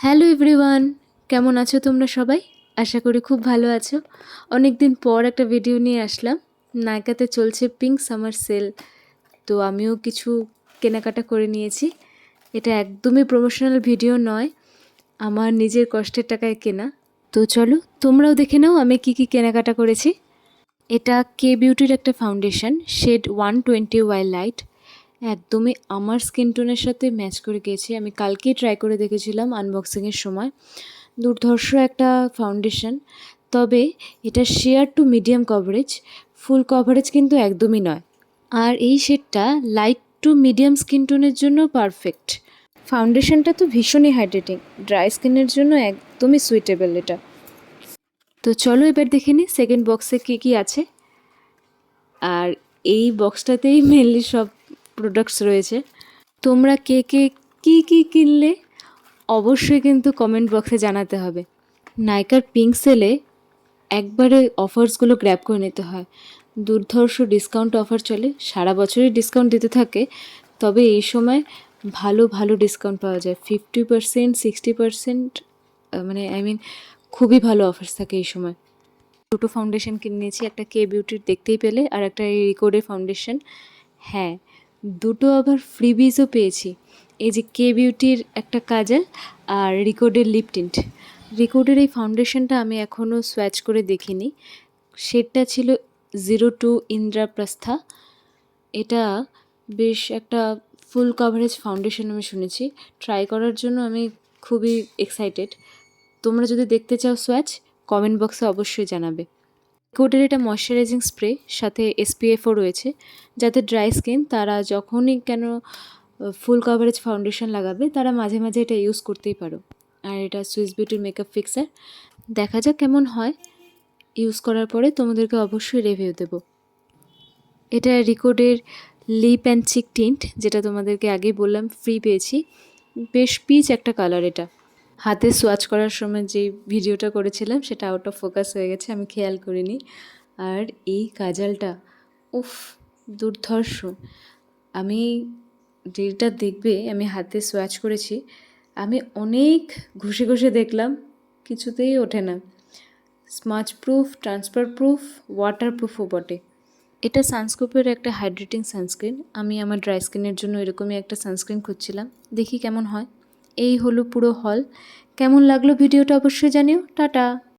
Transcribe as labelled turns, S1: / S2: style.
S1: Hello everyone, কেমন আছো তোমরা সবাই? আশা করি খুব ভালো আছো। অনেক দিন পর একটা ভিডিও নিয়ে আসলাম। নাইকাতে চলছে পিঙ্ক সামার সেল, তো আমিও কিছু কেনাকাটা করে নিয়েছি। এটা একদমই প্রমোশনাল ভিডিও নয়, আমার নিজের কষ্টের টাকায় কেনা। তো চলো তোমরাও দেখে নাও আমি কি কি কেনাকাটা করেছি। এটা কে বিউটির একটা ফাউন্ডেশন, শেড 120 ওয়াই লাইট। একদমই আমার স্কিন টোনের সাথে ম্যাচ করে গিয়েছে। আমি কালকেই ট্রাই করে দেখেছিলাম আনবক্সিংয়ের সময়। দুর্ধর্ষ একটা ফাউন্ডেশন, তবে এটা share to medium coverage, full coverage কিন্তু একদমই নয়। আর এই শেডটা লাইট টু মিডিয়াম স্কিন টোনের জন্য পারফেক্ট। ফাউন্ডেশনটা তো ভীষণই হাইড্রেটিং, ড্রাই স্কিনের জন্য একদমই সুইটেবল এটা। তো চলো এবার দেখে নিই সেকেন্ড বক্সে কী কী আছে। আর এই বক্সটাতেই মেনলি সব প্রোডাক্টস রয়েছে। তোমরা কে কে কী কী কিনলে অবশ্যই কিন্তু কমেন্ট বক্সে জানাতে হবে। নাইকার পিঙ্ক সেলে একবারে অফার্সগুলো গ্র্যাব করে নিতে হয়। দুর্ধর্ষ ডিসকাউন্ট অফার চলে, সারা বছরই ডিসকাউন্ট দিতে থাকে, তবে এই সময় ভালো ভালো ডিসকাউন্ট পাওয়া যায়, 50%, 60%, মানে খুবই ভালো অফার্স থাকে এই সময়। দুটো ফাউন্ডেশন কিনে নিয়েছি, একটা কে বিউটির দেখতেই পেলে, আর একটা রিকোডের ফাউন্ডেশন। হ্যাঁ, দুটো আবার ফ্রিবিজও পেয়েছি। এই যে কে বিউটির একটা কাজল আর রিকোডের লিপ টিন্ট। রিকোডের এই ফাউন্ডেশনটা আমি এখনও সোয়াচ করে দেখিনি। শেডটা ছিল 02 ইন্দ্রপ্রস্থা। এটা বেশ একটা ফুল কভারেজ ফাউন্ডেশন আমি শুনেছি। ট্রাই করার জন্য আমি খুবই এক্সাইটেড। তোমরা যদি দেখতে চাও সোয়াচ, কমেন্ট বক্সে অবশ্যই জানাবে। রিকোডের এটা ময়শ্চারাইজিং স্প্রে, সাথে এসপিএফও রয়েছে, যাদের ড্রাই স্কিন তারা যখনই কেন ফুল কভারেজ ফাউন্ডেশন লাগাবে তারা মাঝে মাঝে এটা ইউজ করতেই পারো। আর এটা সুইস বিউটির মেকআপ ফিক্সার। দেখা যাক কেমন হয়, ইউজ করার পরে তোমাদেরকে অবশ্যই রিভিউ দেব। এটা রিকোডের লিপ অ্যান্ড চিক টিন্ট, যেটা তোমাদেরকে আগেই বললাম ফ্রি পেয়েছি। বেশ পিচ একটা কালার এটা। হাতে সোয়াচ করার সময় যে ভিডিওটা করেছিলাম সেটা আউট অফ ফোকাস হয়ে গেছে, আমি খেয়াল করিনি। আর এই কাজলটা, উফ, দুর্ধর্ষ। আমি যেটা দেখবে, আমি হাতে সোয়াচ করেছি, আমি অনেক ঘষে ঘষে দেখলাম, কিছুতেই ওঠে না। Smudge proof, transfer proof, water প্রুফও বটে। এটা সানস্কোপের একটা হাইড্রেটিং সানস্ক্রিন। আমি আমার ড্রাই স্কিনের জন্য এরকমই একটা সানস্ক্রিন খুঁজছিলাম, দেখি কেমন হয়। এই হলো পুরো হল। কেমন লাগলো ভিডিওটা অবশ্যই জানিও। টাটা।